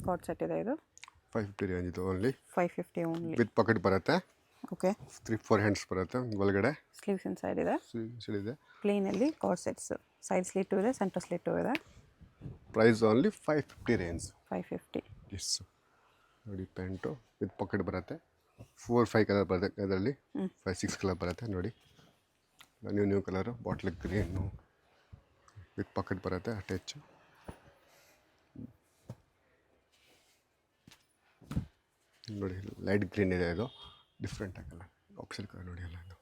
Card set ಇದೆ ಇದು 550 range ಇದು ಓನ್ಲಿ 550 ಓನ್ಲಿ ವಿತ್ ಪಾಕೆಟ್ ಬರುತ್ತೆ. ಓಕೆ 3-4 ಹ್ಯಾಂಡ್ಸ್ ಬರುತ್ತೆ ಒಳಗಡೆ. ಸ್ಲೀವ್ಸ್ ಇನ್ ಸೈಡ್ ಇದೆ. ಇದೆ ಪ್ಲೇನಲ್ಲಿ ಕಾರ್ಡ್ ಸೆಟ್ಸ್ ಸೈಡ್ ಸ್ಲಿಟ್ಟು ಇದೆ, ಸೆಂಟರ್ ಸ್ಲಿಟ್ಟು ಇದೆ. Price only 550 range 550. ಎಸ್ ನೋಡಿ ಪ್ಯಾಂಟು ವಿತ್ ಪಾಕೆಟ್ ಬರುತ್ತೆ. 4-5 ಕಲರ್ ಬರುತ್ತೆ ಅದರಲ್ಲಿ. 5-6 ಕಲರ್ ಬರುತ್ತೆ ನೋಡಿ. New colour bottle green with pocket ಬರುತ್ತೆ ಅಟ್ಯಾಚ್. ನೋಡಿ ಲೈಟ್ ಗ್ರೀನ್ ಇದೆ ಇದು, ಡಿಫ್ರೆಂಟ್ ಆಗಲ್ಲ ಆಪ್ಷನ್ ಕಲರ್ ನೋಡಿ ಅಲ್ಲ ಇದು.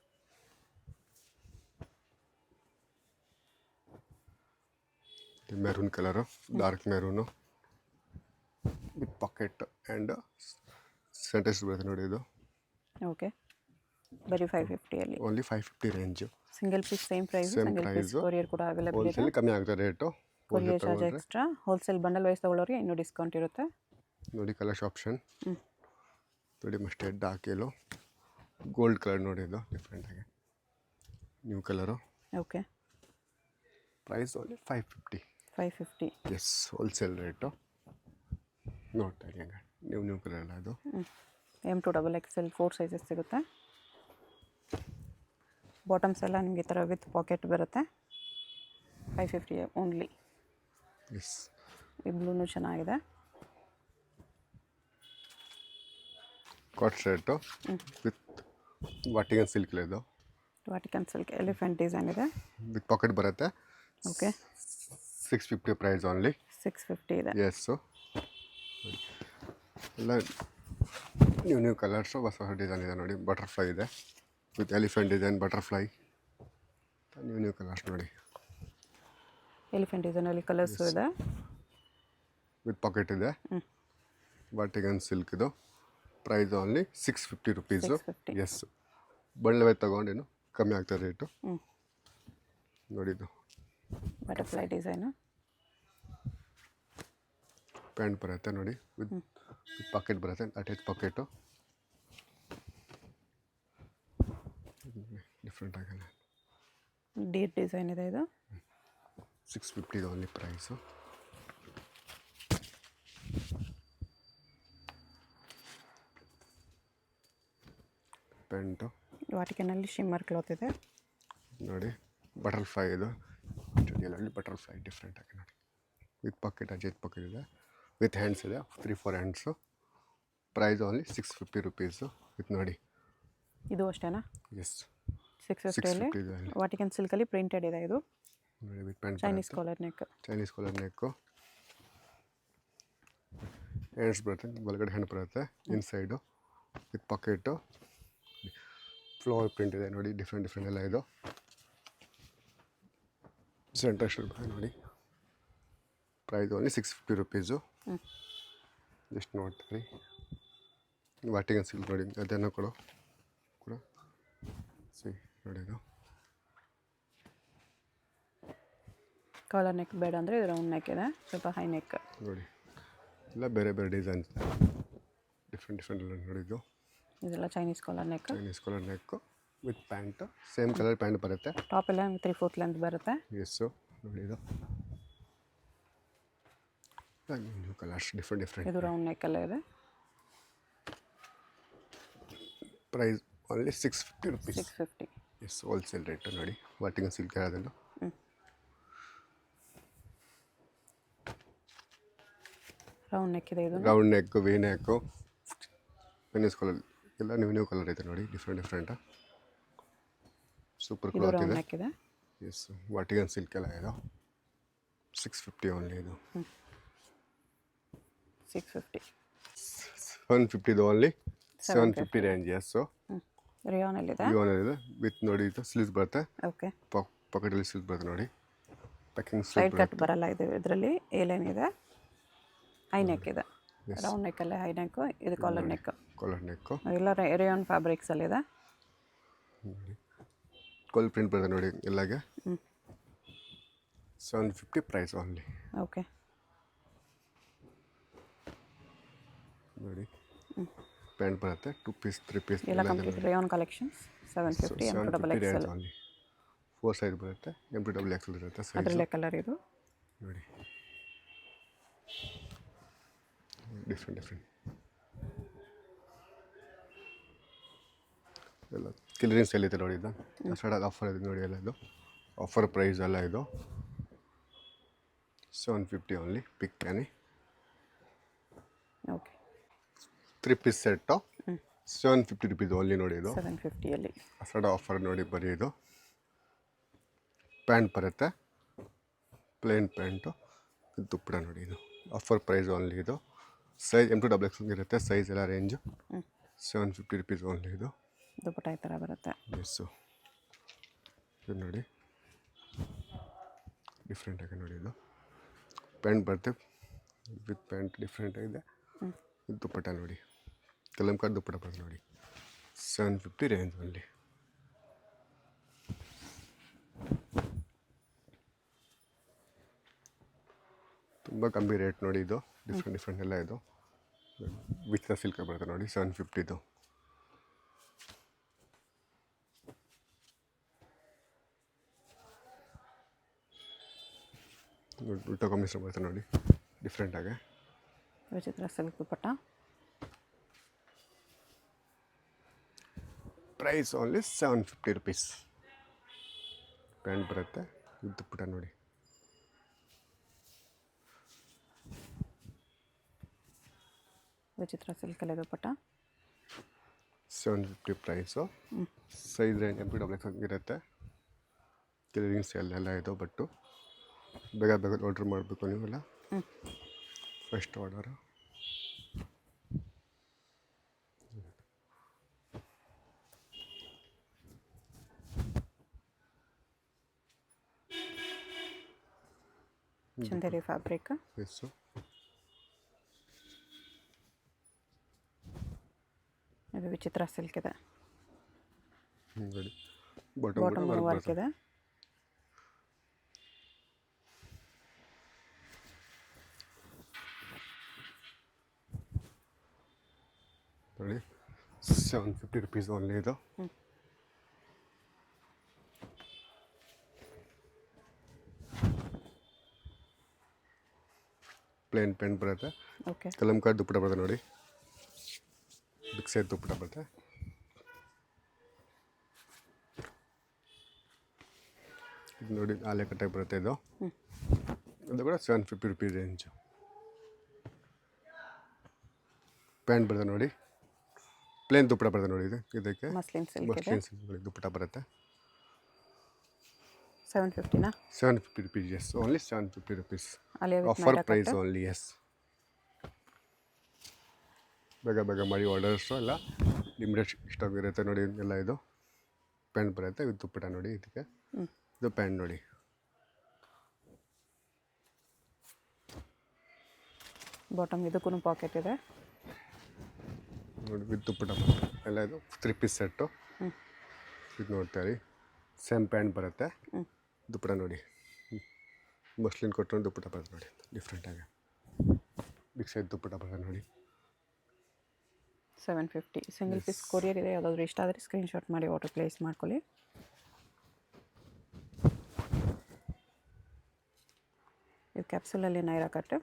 Maroon colour, dark maroon with pocket and sentence ಬರುತ್ತೆ ನೋಡಿ ಇದು. ಓಕೆ ಬರೀ 550 ಅಲ್ಲಿ only 550 range. Single piece same price, single piece courier ಕೂಡ ಅವೈಲೇಬಲ್ ಇದೆ. ಹೋಲ್ಸೇಲ್ ಕಮ್ಮಿ ಆಗುತ್ತೆ rate. Courier charge extra. Wholesale bundle wise ತಗೊಳ್ಳೋರಿಗೆ ಇನ್ನೂ ಡಿಸ್ಕೌಂಟ್ ಇರುತ್ತೆ. ನೋಡಿ ಕಲರ್ಸ್ ಆಪ್ಷನ್ ನೋಡಿ mustard dark yellow, gold colour ನೋಡಿ ಇದು ಡಿಫ್ರೆಂಟಾಗಿ new colour. Okay price only 550. Yes wholesale rate. ನೋಡ್ತಾ ಇರಿ ಹಂಗೆ ನ್ಯೂ ಕಲರ್ ಅಲ್ಲ ಅದು. M2 XXL 4 ಸೈಜಸ್ ಸಿಗುತ್ತೆ. ಬಾಟಮ್ಸ್ ಎಲ್ಲ ನಿಮಗೆ ಈ ಥರ ವಿತ್ ಪಾಕೆಟ್ ಬರುತ್ತೆ. 550 ಓನ್ಲಿ. ಎಸ್ ಈ ಬ್ಲೂನು ಚೆನ್ನಾಗಿದೆ. ಕಾಟ್ ಶರ್ಟು ವಿತ್ ವಾಟಿಗನ್ ಸಿಲ್ಕ್ ಇದು. ವಾಟಿಕನ್ ಸಿಲ್ಕ್ ಎಲಿಫೆಂಟ್ ಡಿಸೈನ್ ಇದೆ. ವಿತ್ ಪಾಕೆಟ್ ಬರುತ್ತೆ. Okay 650 price only. 650 ಇದೆ. ಎಸ್ಸು ಎಲ್ಲ ನ್ಯೂ ಕಲರ್ಸು, ಹೊಸ ಡಿಸೈನ್ ಇದೆ ನೋಡಿ. ಬಟರ್ಫ್ಲೈ ಇದೆ with elephant design, butterfly new colours ನೋಡಿ. ಎಲಿಫೆಂಟ್ ಡಿಸೈನಲ್ಲಿ ಕಲರ್ಸು ಇದೆ. ವಿತ್ ಪಾಕೆಟ್ ಇದೆ. ವಾಟಿಗನ್ ಸಿಲ್ಕ್ ಇದು. Price only 650 rupees. 650. ಎಸ್ ಬಣ್ಣವೇ ತಗೊಂಡೇನು ಕಮ್ಮಿ ಆಗ್ತದೆ ರೇಟು. ನೋಡಿದ್ದು ಬಟರ್ಫ್ಲೈ ಡಿಸೈನು. ಪ್ಯಾಂಟ್ ಬರುತ್ತೆ ನೋಡಿ ವಿತ್ ಪಾಕೆಟ್ ಬರುತ್ತೆ, ಅಟ್ಯಾಚ್ ಪಾಕೆಟು. ಡಿಫ್ರೆಂಟ್ ಆಗಲ್ಲ. ಡೀಪ್ ಡಿಸೈನ್ ಇದೆ ಇದು. 650 ಓನ್ಲಿ ಪ್ರೈಸು. ಪ್ಯಾಂಟು ವಾಟಿಕನಲ್ಲಿ ಶಿಮ್ಮರ್ ಕ್ಲಾತ್ ಇದೆ ನೋಡಿ. ಬಟರ್ಫ್ಲೈ ಇದು ಚುಡಿಯಲ್ಲಿ ಬಟರ್ಫ್ಲೈ ಡಿಫ್ರೆಂಟ್ ಆಗಿ ನೋಡಿ. ವಿತ್ ಪಾಕೆಟ್ ಅಜೆಟ್ ಪಾಕೆಟ್ ಇದೆ, ವಿತ್ ಹ್ಯಾಂಡ್ಸ್ ಇದೆ 3-4 hands. Price only 650 rupees. With ನೋಡಿ ಇದು ಅಷ್ಟೇನಾ? ಎಸ್ 650 ಅಲ್ಲಿ ವಾಟಿಕನ್ ಸಿಲ್ಕಲ್ಲಿ ಪ್ರಿಂಟೆಡ್ ಇದೆ ಇದು. ನೋಡಿ with pant Chinese collar neck. Chinese collar neck. Hands ಬರುತ್ತೆ, ಒಳಗಡೆ ಹ್ಯಾಂಡ್ ಬರುತ್ತೆ inside with pocket. Flower print ಇದೆ ನೋಡಿ, ಡಿಫ್ರೆಂಟ್ ಎಲ್ಲ ಇದು. ಸೆಂಟರ್ ಶರ್ಟ್ ನೋಡಿ. Price only 650 rupees. ಜಸ್ಟ್ ನೋಡ್ತೀರಿ ವಾಟಿಗನ್ ಸಿಲ್ಕ್ ನೋಡಿ, ಅದನ್ನು ಕೂಡ ಸಿ ನೋಡಿ ಇದು. ಕಾಲರ್ ನೆಕ್ ಬೇಡ ಅಂದರೆ ಇದು ರೌಂಡ್ ನೆಕ್ ಇದೆ, ಸ್ವಲ್ಪ ಹೈ ನೆಕ್ ನೋಡಿ. ಎಲ್ಲ ಬೇರೆ ಡಿಸೈನ್ಸ್ ಡಿಫ್ರೆಂಟ್ ಎಲ್ಲ ನೋಡಿದ್ದು. ಇದೆಲ್ಲ Chinese collar neck. Chinese collar neck with pant same colour pant ಬರುತ್ತೆ. ಟಾಪ್ ಎಲ್ಲ 3/4 ಲೆಂತ್ ಬರುತ್ತೆ. ಎಸ್ಸು ನೋಡಿ ಇದು ನ್ಯೂ ಕಲರ್ಸ್ ಡಿಫ್ರೆಂಟ್. ಇದು ರೌಂಡ್ ನೆಕ್ ಎಲ್ಲ ಇದೆ. Price only 650 rupees. 650. Yes wholesale rate ನೋಡಿ. ವಾಟಿಗನ್ ಸಿಲ್ಕ್ ಹೇಳೋದನ್ನು. ರೌಂಡ್ ನೆಕ್ ಇದೆ ಇದು. Round neck, V neck, finish colour ಎಲ್ಲ ನ್ಯೂ ಕಲರ್ ಇದೆ ನೋಡಿ. ಡಿಫ್ರೆಂಟ್ ಸೂಪರ್ ಕ್ಲಾತ್ ಇದೆ. ನೆಕ್ ಇದೆ. ಎಸ್ ವಾಟಿಗನ್ ಸಿಲ್ಕ್ ಎಲ್ಲ ಇದು 650 ಓನ್ಲಿ ಇದು. 650. 750 ಓನ್ಲಿ. 750 ರೇಂಜ್. ಎಸ್ಸು ರಿಯಾನಲ್ಲಿದೆ. ವಿತ್ ನೋಡಿ ಇದು ಸ್ಲೀವ್ಸ್ ಬರುತ್ತೆ. ಓಕೆ ಪಾಕೆಟಲ್ಲಿ ಸ್ಲೀವ್ಸ್ ಬರುತ್ತೆ ನೋಡಿ. ಪ್ಯಾಕಿಂಗ್ ಸೈಡ್ ಕಟ್ ಬರಲ್ಲ ಇದು. ಇದರಲ್ಲಿ ಎ ಲೈನ್ ಇದೆ, ಹೈ ನೆಕ್ ಇದೆ. ರೌಂಡ್ ನೆಕ್ಕಲ್ಲೇ ಹೈ ನೆಕ್ಕು, ಇದು ಕಾಲರ್ ನೆಕ್. ಎಲ್ಲ ರೇಯಾನ್ ಫ್ಯಾಬ್ರಿಕ್ಸಲ್ಲಿದೆ. ಕೋಲ್ ಪ್ರಿಂಟ್ ಬರುತ್ತೆ ನೋಡಿ ಎಲ್ಲಗೆ. 750 ಪ್ರೈಸ್ ಓನ್ಲಿ. ಓಕೆ ನೋಡಿ ಪ್ಯಾಂಟ್ ಬರುತ್ತೆ 2 ಪೀಸ್ 3 ಪೀಸ್ ಎಲ್ಲ complete rayon collections. 750 M2XXL only. 4 size ಬರುತ್ತೆ. M2XXL ಇರುತ್ತೆ ಸೈಜ್. ಅದರಲ್ಲೇ ಕಲರ್ ಇದು ನೋಡಿ. ಡಿಫ್ರೆಂಟ್ ಎಲ್ಲ ಕ್ಲಿಯರೆನ್ಸ್ ಎಲ್ಲಿದೆ ನೋಡಿ ಇದು ದಸರಾದ ಆಫರ್ ಇದೆ ನೋಡಿ ಎಲ್ಲ ಇದು ಆಫರ್ ಪ್ರೈಸ್ ಎಲ್ಲ ಇದು 750 ಓನ್ಲಿ ಪಿಕ್ ಕ್ಯಾನಿ okay 3 piece set 750 rupees only ನೋಡಿ ಇದು 750 ದಸರಾ ಆಫರ್ ನೋಡಿ ಬರೀ ಇದು ಪ್ಯಾಂಟ್ ಬರುತ್ತೆ ಪ್ಲೇನ್ ಪ್ಯಾಂಟು ದುಪ್ಪಟ ನೋಡಿ ಇದು ಆಫರ್ ಪ್ರೈಸ್ ಓನ್ಲಿ ಇದು ಸೈಜ್ M2XX ಇರುತ್ತೆ ಸೈಜ್ ಎಲ್ಲ ರೇಂಜು 750 ರುಪೀಸ್ ಓನ್ಲಿ ಇದು ದುಪ್ಪಟ ಈ ಥರ ಬರುತ್ತೆ. ಎಸ್ಸು ಇದು ನೋಡಿ ಡಿಫ್ರೆಂಟಾಗಿ ನೋಡಿ ಇದು ಪ್ಯಾಂಟ್ ಬರುತ್ತೆ ವಿತ್ ಪ್ಯಾಂಟ್ ಡಿಫ್ರೆಂಟ್ ಆಗಿದೆ ಇದು ದುಪ್ಪಟ ನೋಡಿ ಕಲಂಕಾರಿ ದುಪ್ಪಟ ಬರುತ್ತೆ ನೋಡಿ 750 ರೇಂಜ್ ಓನ್ಲಿ. ತುಂಬ ಕಮ್ಮಿ ರೇಟ್ ನೋಡಿ ಇದು ಡಿಫ್ರೆಂಟ್ ಎಲ್ಲ ಇದು ವಿಚಿತ್ರ ಸಿಲ್ಕ್ ಬರುತ್ತೆ ನೋಡಿ 750 ಉಲ್ಟಾ ಕಾಂಬಿನೇಷನ್ ಬರುತ್ತೆ ನೋಡಿ ಡಿಫ್ರೆಂಟಾಗಿ Vichitra silk dupatta price only 750 rupees pant ಬರುತ್ತೆ ಇದು ದುಪ್ಪಟ ನೋಡಿ ವಿಚಿತ್ರ ಸಿಲ್ಕಲ್ಲಿ dupatta 750 price size range M2XX ಇರುತ್ತೆ ಕ್ಲಿಯರಿಂಗ್ ಸೇಲ್ ಎಲ್ಲ ಇದು ಬಟ್ಟು ಬೇಗ ಆರ್ಡ್ರ್ ಮಾಡಬೇಕು ನೀವೆಲ್ಲ first order Chanderi fabric S ಇದು ವಿಚಿತ್ರ ಸಿಲ್ಕ್ ಇದೆ ನೋಡಿ ಬಾಟಮ್ ವರ್ಕ್ ಇದೆ ನೋಡಿ 750 ರುಪೀಸ್ ಓನ್ಲಿ ಇದು ಪ್ಲೇನ್ ಪ್ಯಾಂಟ್ ಬರುತ್ತೆ ಓಕೆ ಕಲಂಕಾರಿ ದುಪ್ಪಟ ಬರುತ್ತೆ ನೋಡಿ ಬಿಗ್ ಸೈಜ್ ದುಪ್ಪಟ ಬರುತ್ತೆ ಇದು ನೋಡಿ ಆಲೆ ಕಟ್ಟಾಗಿ ಬರುತ್ತೆ ಇದು ಇದು ಕೂಡ 750 ರುಪೀಸ್ ರೇಂಜು ಪ್ಯಾಂಟ್ ಬರುತ್ತೆ ನೋಡಿ ಪ್ಲೇನ್ ದುಪ್ಪಟ ಬರುತ್ತೆ ನೋಡಿ ಇದು ಇದಕ್ಕೆ ಮಸ್ಲಿನ್ ಸಿಲ್ಕ್ ಇದೆ ಮಸ್ಲಿನ್ ಸಿಲ್ಕ್ ದುಪ್ಪಟ ಬರುತ್ತೆ 750ನಾ 750 ರುಪೀಸ್ ಎಸ್ ಓನ್ಲಿ 750 ರುಪೀಸ್ ಅಲ್ಲಿ ಆಫರ್ ಪ್ರೈಸ್ ಓನ್ಲಿ ಎಸ್ ಬೇಗ ಮಾಡಿ ಆರ್ಡರ್ಸು ಎಲ್ಲ ಲಿಮಿಟೆಡ್ ಸ್ಟಾಕ್ ಇರುತ್ತೆ ನೋಡಿ ಎಲ್ಲ ಇದು ಪ್ಯಾಂಟ್ ಬರುತ್ತೆ ಇದು ದುಪ್ಪಟ ನೋಡಿ ಇದಕ್ಕೆ ಇದು ಪ್ಯಾಂಟ್ ನೋಡಿ ಬಾಟಮ್ ಇದಕ್ಕೂ ಪಾಕೆಟ್ ಇದೆ ನೋಡಿ ವಿತ್ ದುಪ್ಪಟ ಬರುತ್ತೆ ಎಲ್ಲ ಇದು 3 ಪೀಸ್ ಸೆಟ್ಟು ಇದು ನೋಡ್ತಾರೆ ಸೇಮ್ ಪ್ಯಾಂಟ್ ಬರುತ್ತೆ ದುಪ್ಪಟ ನೋಡಿ ಮಸ್ಲಿನ್ ಕೊಟ್ಟು ದುಪ್ಪಟ ಬರುತ್ತೆ ನೋಡಿ ಡಿಫ್ರೆಂಟಾಗಿ ಬಿಗ್ ಸೈಜ್ ದುಪ್ಪಟ ಬರುತ್ತೆ ನೋಡಿ 750 ಸಿಂಗಲ್ ಪೀಸ್ ಕೊರಿಯರ್ ಇದೆ ಯಾವುದಾದ್ರೂ ಇಷ್ಟ ಆದರೆ ಸ್ಕ್ರೀನ್ಶಾಟ್ ಮಾಡಿ ಆರ್ಡರ್ ಪ್ಲೇಸ್ ಮಾಡ್ಕೊಳ್ಳಿ. ಇದು ಕ್ಯಾಪ್ಸೂಲಲ್ಲಿ Naira cut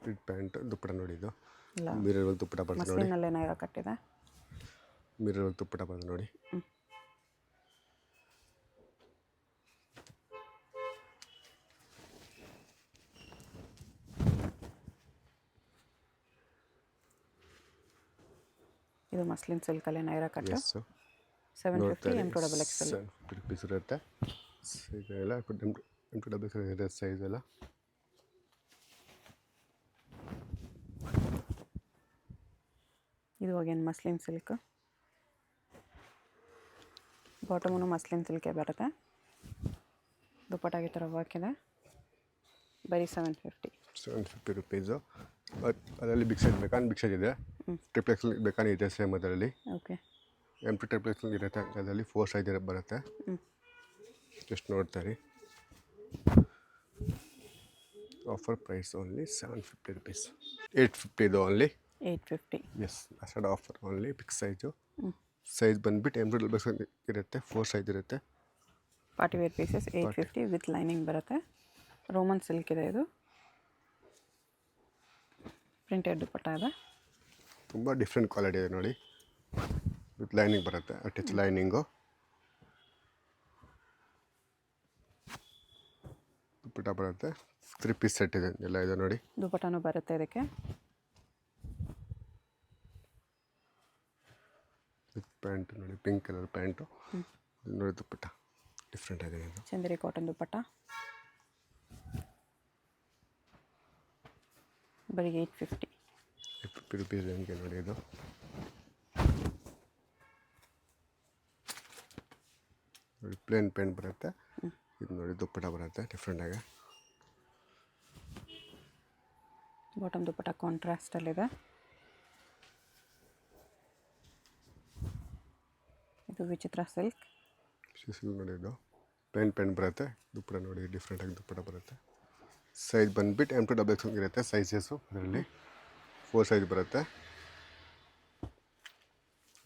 fit pant dupatta ನೋಡಿ ಇದು ಇಲ್ಲ ಮಿರರ್ ವರ್ಕ್ ದುಪ್ಪಟ ಬರುತ್ತೆ ನೋಡಿ ಮಸ್ಲಿನಲ್ಲೇ ನೈರಾ ಕಟ್ ಇದೆ ಮಿರರ್ ವರ್ಕ್ ದುಪ್ಪಟ ಬರುತ್ತೆ ನೋಡಿ ಇದು ಮಸ್ಲಿನ್ ಸಿಲ್ಕಲ್ಲೇ Naira cut yes 750 M2XX rupees ಇರುತ್ತೆ ಎಲ್ಲ M2XX ಇರುತ್ತೆ ಸೈಜ್ ಎಲ್ಲ ಇದು again muslin silk bottom muslin ಸಿಲ್ಕೇ ಬರುತ್ತೆ ದುಪ್ಪಟ್ಟಾಗಿ ಥರ ವರ್ಕ್ ಇದೆ ಬರೀ 750 ರುಪೀಸು ಅದರಲ್ಲಿ ಬಿಗ್ ಸೈಜ್ ಬಿಗ್ ಸೈಜ್ ಇದೆ ಟ್ರಿಪ್ಲೆಕ್ಸ್ ಇದೆ ಸೇಮ್ ಅದರಲ್ಲಿ ಓಕೆ M2 ಟ್ರಿಪ್ಲೆಕ್ಸ್ ಇರುತ್ತೆ ಅದರಲ್ಲಿ 4 ಸೈಜ್ ಬರುತ್ತೆ ಜಸ್ಟ್ ನೋಡ್ತಾರೆ ಆಫರ್ ಪ್ರೈಸ್ ಓನ್ಲಿ 750 ರುಪೀಸ್ 850 ಇದು ಓನ್ಲಿ 850 ಎಸ್ ಅಸಡ್ offer only big size size ಬಂದುಬಿಟ್ಟು M2XX ಇರುತ್ತೆ 4 ಸೈಜ್ ಇರುತ್ತೆ party wear pieces 850 with lining ಬರುತ್ತೆ ರೋಮನ್ ಸಿಲ್ಕ್ ಇದೆ ಇದು ಪ್ರಿಂಟೆಡ್ ದುಪ್ಪಟ್ಟ ಇದೆ. ತುಂಬ ಡಿಫ್ರೆಂಟ್ ಕ್ವಾಲಿಟಿ ಇದೆ ನೋಡಿ. ವಿತ್ ಲೈನಿಂಗ್ ಬರುತ್ತೆ, ಅಟ್ಯಾಚ್ ಲೈನಿಂಗು. ದುಪ್ಪಟ್ಟ ಬರುತ್ತೆ, 3 ಪೀಸ್ ಸೆಟ್ ಇದೆ ಎಲ್ಲ ಇದೆ ನೋಡಿ. ದುಪ್ಪಟ್ಟನೂ ಬರುತ್ತೆ ಇದಕ್ಕೆ. ವಿತ್ ಪ್ಯಾಂಟ್ ನೋಡಿ, ಪಿಂಕ್ ಕಲರ್ ಪ್ಯಾಂಟು ನೋಡಿ. ದುಪ್ಪಟ್ಟ ಡಿಫ್ರೆಂಟ್ ಆಗಿದೆ ಇದು. ಚಂದೇರಿ ಕಾಟನ್ ದುಪ್ಪಟ್ಟ ಬರೀ 850 ರುಪೀಸ್ ರೇಂಜ್ಗೆ ನೋಡಿ. ಇದು ನೋಡಿ ಪ್ಲೇನ್ ಪ್ಯಾಂಟ್ ಬರುತ್ತೆ. ಇದು ನೋಡಿ ದುಪ್ಪಟ್ಟ ಬರುತ್ತೆ ಡಿಫ್ರೆಂಟಾಗಿ. ಬಾಟಮ್ ದುಪ್ಪಟ್ಟ ಕಾಂಟ್ರಾಸ್ಟಲ್ಲಿದೆ. ಇದು ವಿಚಿತ್ರ ಸಿಲ್ಕ್ ನೋಡಿ. ಇದು ಪ್ಲೇನ್ ಪ್ಯಾಂಟ್ ಬರುತ್ತೆ, ದುಪ್ಪಟ್ಟ ನೋಡಿ ಡಿಫ್ರೆಂಟಾಗಿ ದುಪ್ಪಟ್ಟ ಬರುತ್ತೆ. ಸೈಜ್ ಬಂದುಬಿಟ್ಟು M2 XXL ಇರುತ್ತೆ ಸೈಜಸ್ಸು. ಅದರಲ್ಲಿ 4 ಸೈಜ್ ಬರುತ್ತೆ.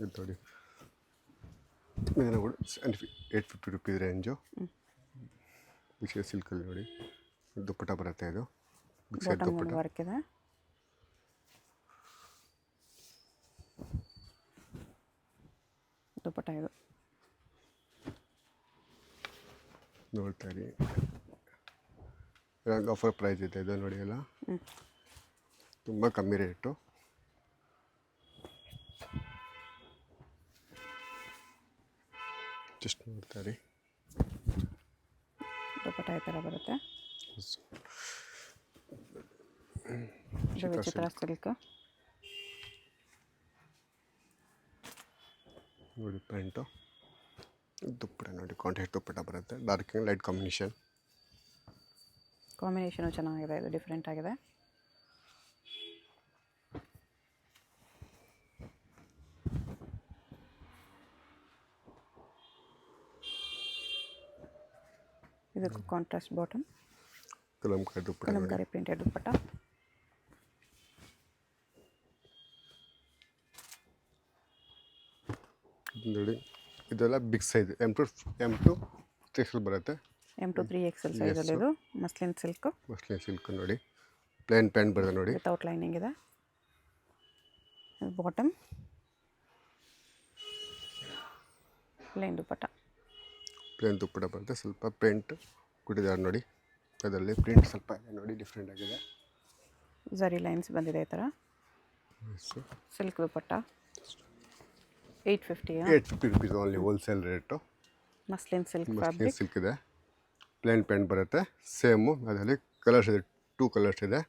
ಇದು ನೋಡಿ, ಇದನ್ನು ಕೂಡ 850 ರುಪೀಸ್ ರೇಂಜು. ವಿಷಯ ಸಿಲ್ಕಲ್ಲಿ ನೋಡಿ ದುಪ್ಪಟ್ಟ ಬರುತ್ತೆ. ಇದು ಬಿಗ್ ಸೈಜ್ ದುಪ್ಪಟ್ಟ. ವರ್ಕ್ ಇದೆ. ದುಪ್ಪಟ್ಟ ಇದು ನೋಡ್ತಾ ಇರಿ. ಆಫರ್ ಪ್ರೈಸ್ ಇದೆ ಇದು ನೋಡಿ. ಎಲ್ಲ ತುಂಬ ಕಮ್ಮಿ ರೇಟು. ಜಸ್ಟ್ ನೋಡ್ತಾ ಇರಿ. ದುಪ್ಪಟ್ಟ ಈ ಥರ ಬರುತ್ತೆ. ಇದು ವಿಚಿತ್ರ ಸಿಲ್ಕ್ ನೋಡಿ. ಪ್ಯಾಂಟು ದುಪ್ಪಟ್ಟ ನೋಡಿ, ಕಾಂಟ್ರಾಕ್ಟ್ ದುಪ್ಪಟ್ಟ ಬರುತ್ತೆ. Dark and light combination. Combination ಚೆನ್ನಾಗಿದೆ. ಇದು ಡಿಫ್ರೆಂಟ್ ಆಗಿದೆ. ಇದಕ್ಕೆ ಕಾಂಟ್ರಾಸ್ಟ್ ಬಾಟಮ್, ಕಲಂಕಾರಿ ದುಪ್ಪಟ್ಟ ನೋಡಿ. ಕಲಂಕಾರಿ ಪ್ರಿಂಟೆಡ್ ದುಪ್ಪಟ್ಟ. ನೋಡಿ ಇದೆಲ್ಲ ಬಿಗ್ ಸೈಜ್ M2 XXL ಬರುತ್ತೆ. M2 3XL ಸೈಜಲ್ಲಿ. ಇದು ಮಸ್ಲಿನ್ ಸಿಲ್ಕ್. ಮಸ್ಲಿನ್ ಸಿಲ್ಕ್ ನೋಡಿ. ಪ್ಲೇನ್ ಪ್ಯಾಂಟ್ ಬರುತ್ತೆ ನೋಡಿ. ವಿತೌಟ್ ಲೈನಿಂಗ್ ಇದೆ. ಬಾಟಮ್ ಪ್ಲೇನ್ ದುಪ್ಪಟ್ಟ. ಪ್ಲೇನ್ ದುಪ್ಪಟ್ಟ ಬರುತ್ತೆ. ಸ್ವಲ್ಪ ಪ್ರಿಂಟ್ ಕೊಟ್ಟಿದ್ದಾರೆ ನೋಡಿ. ಅದರಲ್ಲಿ ಪ್ರಿಂಟ್ ಸ್ವಲ್ಪ ಇದೆ ನೋಡಿ, ಡಿಫ್ರೆಂಟ್ ಆಗಿದೆ. ಝರಿ ಲೈನ್ಸ್ ಬಂದಿದೆ ಈ ಥರ. ಸಿಲ್ಕ್ ದುಪ್ಪಟ್ಟ 850 rupees only, wholesale rate. Muslin silk muslin fabric. Silk ಇದೆ. ಪ್ಲೇನ್ ಪ್ಯಾಂಟ್ ಬರುತ್ತೆ ಸೇಮು. ಅದರಲ್ಲಿ ಕಲರ್ಸ್ ಇದೆ, 2 ಕಲರ್ಸ್ ಇದೆ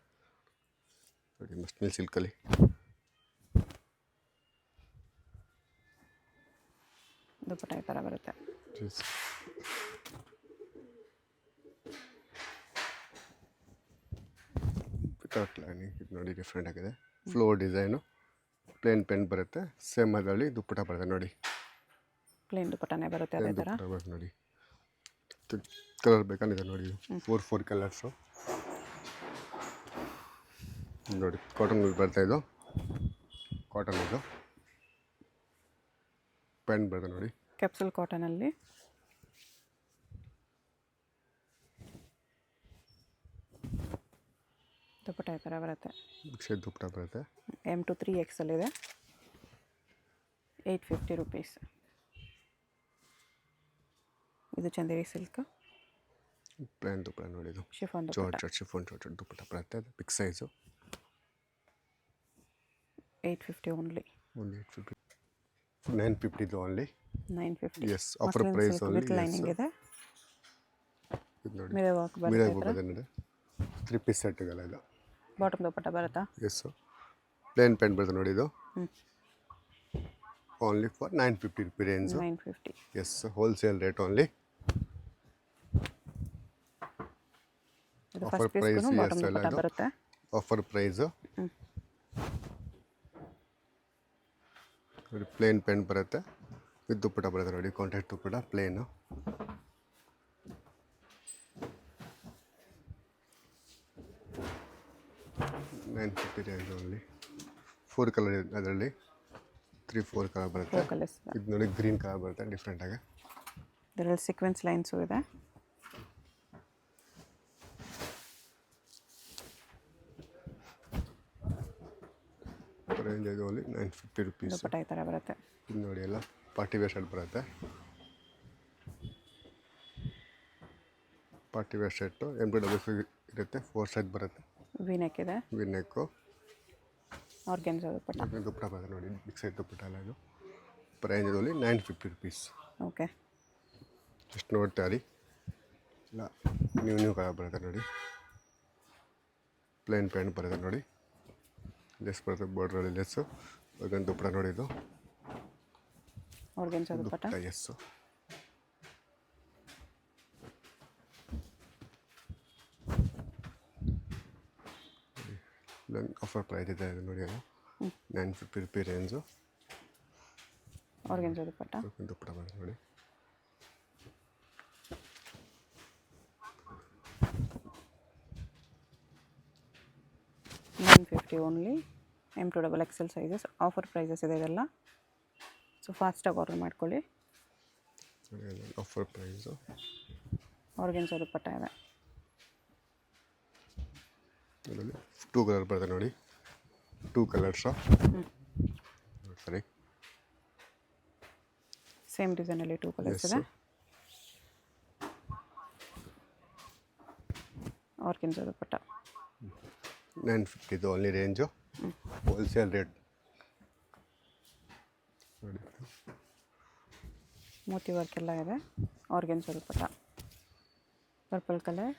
ನೋಡಿ ಮಸ್ಲಿನ್ ಸಿಲ್ಕಲ್ಲಿ. ದುಪ್ಪಟ್ಟ ಈ ಥರ ಬರುತ್ತೆ. Without lining. ಇದು ನೋಡಿ ಡಿಫ್ರೆಂಟ್ ಆಗಿದೆ. Floor design. ಪ್ಲೇನ್ ಪ್ಯಾಂಟ್ ಬರುತ್ತೆ ಸೇಮ್. ಅದರಲ್ಲಿ ದುಪ್ಪಟ್ಟ ಬರುತ್ತೆ ನೋಡಿ. ಪ್ಲೇನ್ ದುಪ್ಪಟ್ಟನೇ ಬರುತ್ತೆ ಅದೇ ಥರ. ಬರುತ್ತೆ ನೋಡಿ. ಕಲರ್ ಬೇಕಂದಿದೆ ನೋಡಿ. 4 ಕಲರ್ಸು ನೋಡಿ. ಕಾಟನ್ ಬರ್ತಾ ಇದು. ಕಾಟನ್ ಇದು ಪ್ಯಾಂಟ್ ಬರುತ್ತೆ ನೋಡಿ. ಕ್ಯಾಪ್ಸೂಲ್ ಕಾಟನಲ್ಲಿ. ದುಪ್ಪಟ್ಟ ಈ ಥರ ಬರುತ್ತೆ. ಬಿಗ್ ಸೈಜ್ ದುಪ್ಪಟ್ಟ ಬರುತ್ತೆ. M2 3XL ಇದೆ. 850 ರುಪೀಸ್. ಇದು ಚಂದೇರಿ ಸಿಲ್ಕ್. ಪ್ಲೇನ್ ದುಪ್ಪಟ್ಟ ನೋಡಿ. ಇದು ಶಿಫಾನ್ ದುಪ್ಪಟ್ಟ. ಶಿಫಾನ್ ದುಪ್ಪಟ್ಟ ಬರುತ್ತೆ. ಅದು ಬಿಗ್ ಸೈಜು. 850 ಓನ್ಲಿ. 950 ಇದು only. 950. Yes, offer price only. With lining ಇದೆ. ಇದು ನೋಡಿ ಮಿರರ್ ವರ್ಕ್ ಮಿರರ್ ಬರುತ್ತೆ. ವರ್ಕ್ ನೋಡಿ. 3 ಪೀಸ್ ಸೆಟ್ಗೆಲ್ಲ ಇದು. ಬಾಟಮ್ ದುಪ್ಪಟ್ಟ ಬರುತ್ತಾ? ಎಸ್, ಪ್ಲೇನ್ ಪ್ಯಾಂಟ್ ಬರುತ್ತೆ ನೋಡಿ. ಇದು only for 950 rupees range. 950. Yes, wholesale rate only. ಇದು offer first piece price bottom yes ಎಲ್ಲ ದುಪ್ಪಟ್ಟ ಇದು. ಬರುತ್ತೆ. ಆಫರ್ ಪ್ರೈಸು ನೋಡಿ. ಪ್ಲೇನ್ ಪ್ಯಾಂಟ್ ಬರುತ್ತೆ ವಿತ್ ದುಪ್ಪಟ್ಟ ಬರುತ್ತೆ ನೋಡಿ. Contrast dupatta plain. $950 range only. 4 colour ಇದೆ ಅದರಲ್ಲಿ. 3-4 ಕಲರ್ ಬರುತ್ತೆ. 4 ಕಲರ್ಸ್. ಇದು ನೋಡಿ ಗ್ರೀನ್ ಕಲರ್ ಬರುತ್ತೆ ಡಿಫ್ರೆಂಟಾಗಿ. ಇದರಲ್ಲಿ ಸೀಕ್ವೆನ್ಸ್ ಲೈನ್ಸು ಇದೆ. ರೇಂಜ್ ಇದು ಓನ್ಲಿ 950 ರುಪೀಸ್. ದುಪ್ಪಟ್ಟ ಈ ಥರ ಬರುತ್ತೆ. ಇದು ನೋಡಿ ಎಲ್ಲ ಪಾರ್ಟಿ ವೇರ್ ಶರ್ಟ್ ಬರುತ್ತೆ. ಪಾರ್ಟಿ ವೇರ್ ಶರ್ಟು ಎಂಬ್ರಾಯ್ಡರಿ ಇರುತ್ತೆ. 4 ಸೈಜ್ ಬರುತ್ತೆ. ವಿ ನೆಕ್ ಇದೆ. ವಿ ನೆಕ್ಕು ಆರ್ಗೆನ್ಸಾ ದುಪ್ಪಟ್ಟ. ದುಪ್ಪಟ್ಟ ಬರುತ್ತೆ ನೋಡಿ, ಬಿಗ್ ಸೈಜ್ ದುಪ್ಪಟ್ಟ ಅಲ್ಲ ಇದು. ರೇಂಜ್ ಇದು ಓನ್ಲಿ 950 ರುಪೀಸ್. ಓಕೆ. ಜಸ್ಟ್ ನೋಡ್ತಾ ರೀ, ಇಲ್ಲ ನ್ಯೂ ಕಲರ್ ಬರುತ್ತೆ ನೋಡಿ. ಪ್ಲೇನ್ ಪ್ಯಾಂಟ್ ಬರುತ್ತೆ ನೋಡಿ, ಲೆಸ್ ಬರುತ್ತೆ, ಬಾರ್ಡ್ರಲ್ಲಿ ಲೆಸ್ಸು. ಅದೊಂದು ದುಪ್ಪಟ್ಟ ನೋಡಿ, ಇದು ಆರ್ಗೆನ್ಸಾ ದುಪ್ಪಟ್ಟ. ಎಸ್ಸು. ಆಫರ್ ಪ್ರೈಸ್ ಇದೆ ಇದು ನೋಡಿ, ಅದು 950 ರುಪೀ ರೇಂಜು. ಆರ್ಗೆನ್ಸಾ ದುಪ್ಪಟ್ಟ. ದುಪ್ಪಟ್ಟ ಬರುತ್ತೆ ನೋಡಿ. $950 only. M2XXL sizes. Offer prices ಇದೆ ಇದೆಲ್ಲ. ಸೊ ಫಾಸ್ಟಾಗಿ ಆರ್ಡರ್ ಮಾಡ್ಕೊಳ್ಳಿ. Offer price. ಆರ್ಗೆನ್ಸಾ ದುಪ್ಪಟ್ಟ ಇದೆ. ಇದರಲ್ಲಿ 2 ಕಲರ್ ಬರುತ್ತೆ ನೋಡಿ, 2 ಕಲರ್ಸು. ಸರಿ, ಸೇಮ್ ಡಿಸೈನಲ್ಲಿ 2 ಕಲರ್ಸ್ ಇದೆ. ಆರ್ಗೆನ್ಸಾ ದುಪ್ಪಟ್ಟ. 950 ಇದು ಓನ್ಲಿ ರೇಂಜು. ಹೋಲ್ಸೇಲ್ ರೇಟ್ ನೋಡಿ. ಮೋತಿ ವರ್ಕ್ ಎಲ್ಲ ಇದೆ. Organza dupatta. Purple colour.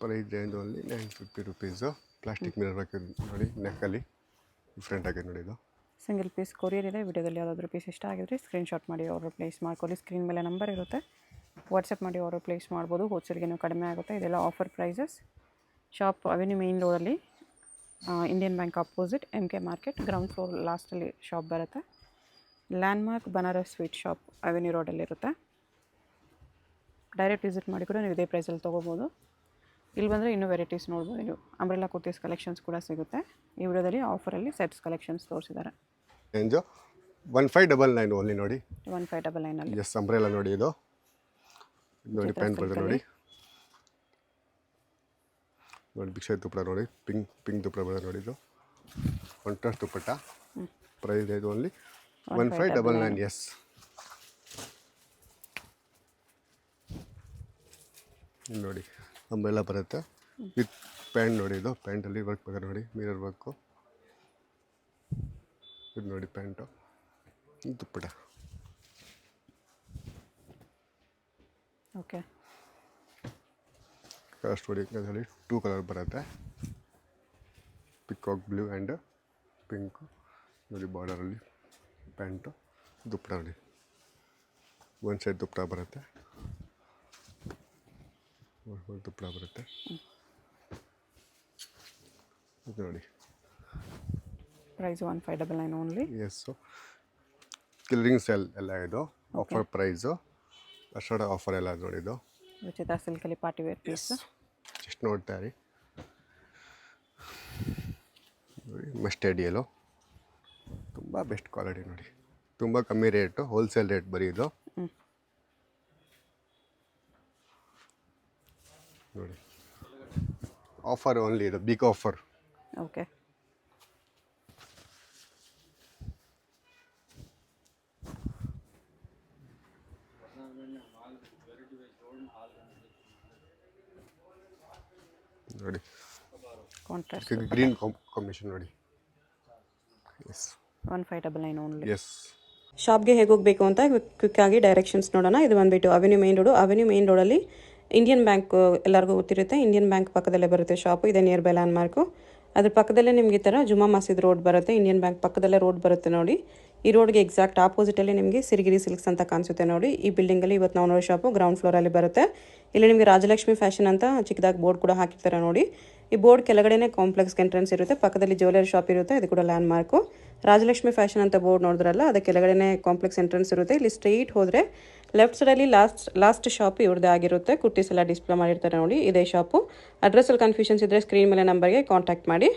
Price range only 950 rupees. Plastic mirror work ನೋಡಿ, ನೆಕ್ಕಲ್ಲಿ ಡಿಫ್ರೆಂಟ್ ಆಗಿದೆ ನೋಡಿ. ಇದು ಸಿಂಗಲ್ ಪೀಸ್ ಕೊರಿಯರ್ ಇದೆ. ವಿಡಿಯೋದಲ್ಲಿ ಯಾವುದಾದ್ರೂ ಪೀಸ್ ಇಷ್ಟ ಆಗಿದ್ರೆ ಸ್ಕ್ರೀನ್ಶಾಟ್ ಮಾಡಿ ಆರ್ಡರ್ ಪ್ಲೇಸ್ ಮಾಡ್ಕೊಳ್ಳಿ. ಸ್ಕ್ರೀನ್ ಮೇಲೆ ನಂಬರ್ ಇರುತ್ತೆ, ವಾಟ್ಸಪ್ ಮಾಡಿ ಆರ್ಡರ್ ಪ್ಲೇಸ್ ಮಾಡ್ಬೋದು. ಹೋಲ್ಸೇಲ್ಗೇನು ಕಡಿಮೆ ಆಗುತ್ತೆ. ಇದೆಲ್ಲ offer prices. Shop avenue main ರೋಡಲ್ಲಿ, Indian bank opposite, MK market, ground floor ಲಾಸ್ಟಲ್ಲಿ ಶಾಪ್ ಬರುತ್ತೆ. Landmark Banaras sweet shop avenue ರೋಡಲ್ಲಿರುತ್ತೆ. ಡೈರೆಕ್ಟ್ ವಿಸಿಟ್ ಮಾಡಿ ಕೂಡ ನೀವು ಇದೇ ಪ್ರೈಸಲ್ಲಿ ತೊಗೋಬೋದು. ಇಲ್ಲಿ ಬಂದರೆ ಇನ್ನೂ ವೆರೈಟೀಸ್ ನೋಡ್ಬೋದು. ನೀವು ಅಂಬ್ರೆಲಾ ಕುರ್ತೀಸ್ ಕಲೆಕ್ಷನ್ಸ್ ಕೂಡ ಸಿಗುತ್ತೆ. ಈ ವಿಡಿಯೋದಲ್ಲಿ ಆಫರಲ್ಲಿ ಸೆಟ್ಸ್ ಕಲೆಕ್ಷನ್ಸ್ ತೋರಿಸಿದ್ದಾರೆ. ರೇಂಜು 1599 ಓನ್ಲಿ ನೋಡಿ. 1599ಅಲ್ಲಿ. ಎಸ್, ಅಂಬ್ರೆಲಾ ನೋಡಿ. ಇದು ನೋಡಿ, ಪ್ಯಾಂಟ್ ಬರುತ್ತೆ ನೋಡಿ. ನೋಡಿ ಬಿಗ್ ಸೈಜ್ ದುಪ್ಪಟ್ಟ ನೋಡಿ, ಪಿಂಕ್ ದುಪ್ಪಟ್ಟ ಬರುತ್ತೆ ನೋಡಿ. ಇದು ಕಾಂಟ್ರಾಸ್ಟ್ ದುಪ್ಪಟ್ಟ. ಪ್ರೈಸ್ ಇದು ಓನ್ಲಿ 1599. ಎಸ್, ನೋಡಿ ಅಂಬ್ರೆಲಾ ಬರುತ್ತೆ ವಿತ್ ಪ್ಯಾಂಟ್ ನೋಡಿ. ಇದು ಪ್ಯಾಂಟಲ್ಲಿ ವರ್ಕ್ ಬರುತ್ತೆ ನೋಡಿ, ಮಿರರ್ ವರ್ಕು. ಇದು ನೋಡಿ ಪ್ಯಾಂಟು, ದುಪ್ಪಟ್ಟ. ಓಕೆ. ಕಲರ್ಸ್ ನೋಡಿ, ಅದರಲ್ಲಿ 2 ಕಲರ್ ಬರುತ್ತೆ. ಪಿಕಾಕ್ ಬ್ಲೂ ಆ್ಯಂಡ್ ಪಿಂಕು ನೋಡಿ. ಬಾರ್ಡರಲ್ಲಿ ಪ್ಯಾಂಟು, ದುಪ್ಪಟ್ಟ ನೋಡಿ. ಒಂದು ಸೈಡ್ ದುಪ್ಪಟ್ಟ ಬರುತ್ತೆ, ದುಪ್ಪಟ್ಟ ಬರುತ್ತೆ. ಇದು ನೋಡಿ, ಪ್ರೈಸ್ 1599 ಓನ್ಲಿ. ಎಸ್ಸು. ಕಿಲ್ಲರಿಂಗ್ ಸೆಲ್ ಎಲ್ಲ ಇದು ಆಫರ್ ಪ್ರೈಸು. ಅಷ್ಟೊಡ ಆಫರ್ ಎಲ್ಲ ನೋಡಿ. ಇದು ಉಚಿತ ಸಿಲ್ಕಲ್ಲಿ ಪಾರ್ಟಿ ವೇರ್ ಪೀಸ್. ಜಸ್ಟ್ ನೋಡ್ತಾ ರೀ, ನೋಡಿ ಮಸ್ಟರ್ಡ್ ಯೆಲ್ಲೋ. ತುಂಬ ಬೆಸ್ಟ್ ಕ್ವಾಲಿಟಿ ನೋಡಿ, ತುಂಬ ಕಮ್ಮಿ ರೇಟು, ಹೋಲ್ಸೇಲ್ ರೇಟ್ ಬರೀ ಇದು ನೋಡಿ. ಆಫರ್ ಓನ್ಲಿ, ಇದು ಬಿಗ್ ಆಫರ್. ಓಕೆ. ನೋಡಿ, ಕಾಂಟ್ರಾಸ್ಟ್ ಗ್ರೀನ್ ಕಾಂಬಿನೇಷನ್ ನೋಡಿ. Yes, 1599 only. ಎಸ್. ಶಾಪ್ಗೆ ಹೇಗೆ ಹೋಗಬೇಕು ಅಂತ ಕ್ವಿಕ್ಕಾಗಿ ಡೈರೆಕ್ಷನ್ಸ್ ನೋಡೋಣ. ಇದು ಬಂದುಬಿಟ್ಟು avenue main road. Avenue main ರೋಡಲ್ಲಿ ಇಂಡಿಯನ್ ಬ್ಯಾಂಕ್ ಎಲ್ಲರಿಗೂ ಗೊತ್ತಿರುತ್ತೆ. ಇಂಡಿಯನ್ ಬ್ಯಾಂಕ್ ಪಕ್ಕದಲ್ಲೇ ಬರುತ್ತೆ ಶಾಪು. ಇದೆ ನಿಯರ್ ಬೈ ಲ್ಯಾಂಡ್ಮಾರ್ಕು. ಅದ್ರ ಪಕ್ಕದಲ್ಲೇ ನಿಮಗೆ ಈ ಥರ ಜುಮಾ ಮಸೀದ್ ರೋಡ್ ಬರುತ್ತೆ. ಇಂಡಿಯನ್ ಬ್ಯಾಂಕ್ ಪಕ್ಕದಲ್ಲೇ ರೋಡ್ ಬರುತ್ತೆ ನೋಡಿ. ಈ ರೋಡ್ಗೆ ಎಕ್ಸಾಕ್ಟ್ ಆಪೋಸಿಟಲ್ಲಿ ನಿಮಗೆ ಸಿರಿಗಿರಿ ಸಿಲ್ಕ್ಸ್ ಅಂತ ಕಾಣಿಸುತ್ತೆ ನೋಡಿ. ಈ ಬಿಲ್ಡಿಂಗಲ್ಲಿ ಇವತ್ತು ನಾವು ನೋಡೋ ಶಾಪು ಗ್ರೌಂಡ್ ಫ್ಲೋರಲ್ಲಿ ಬರುತ್ತೆ. ಇಲ್ಲಿ ನಿಮಗೆ ರಾಜಲಕ್ಷ್ಮಿ ಫ್ಯಾಷನ್ ಅಂತ ಚಿಕ್ಕದಾಗಿ ಬೋರ್ಡ್ ಕೂಡ ಹಾಕಿರ್ತಾರೆ ನೋಡಿ. ಈ ಬೋರ್ಡ್ ಕೆಳಗಡೆನೇ ಕಾಂಪ್ಲೆಕ್ಸ್ ಎಂಟ್ರೆನ್ಸ್ ಇರುತ್ತೆ. ಪಕ್ಕದಲ್ಲಿ ಜ್ಯುವೆಲರಿ ಶಾಪ್ ಇರುತ್ತೆ, ಇದು ಕೂಡ ಲ್ಯಾಂಡ್ ಮಾರ್ಕು. ರಾಜಲಕ್ಷ್ಮಿ ಫ್ಯಾಷನ್ ಅಂತ ಬೋರ್ಡ್ ನೋಡಿದ್ರಲ್ಲ, ಅದಕ್ಕೆ ಕೆಳಗಡೆನೇ ಕಾಂಪ್ಲೆಕ್ಸ್ ಎಂಟ್ರೆನ್ಸ್ ಇರುತ್ತೆ. ಇಲ್ಲಿ ಸ್ಟ್ರೈಟ್ ಹೋದರೆ ಲೆಫ್ಟ್ ಸೈಡಲ್ಲಿ ಲಾಸ್ಟ್ ಶಾಪ್ ಇವ್ರದ್ದೇ ಆಗಿರುತ್ತೆ. ಕುರ್ತೀಸ್ ಎಲ್ಲ ಡಿಸ್ಪ್ಲೇ ಮಾಡಿರ್ತಾರೆ ನೋಡಿ, ಇದೇ ಶಾಪು. ಅಡ್ರೆಸ್ಸಲ್ಲಿ ಕನ್ಫ್ಯೂಷನ್ಸ್ ಇದ್ದರೆ ಸ್ಕ್ರೀನ್ ಮೇಲೆ ನಂಬರ್ಗೆ ಕಾಂಟ್ಯಾಕ್ಟ್ ಮಾಡಿ.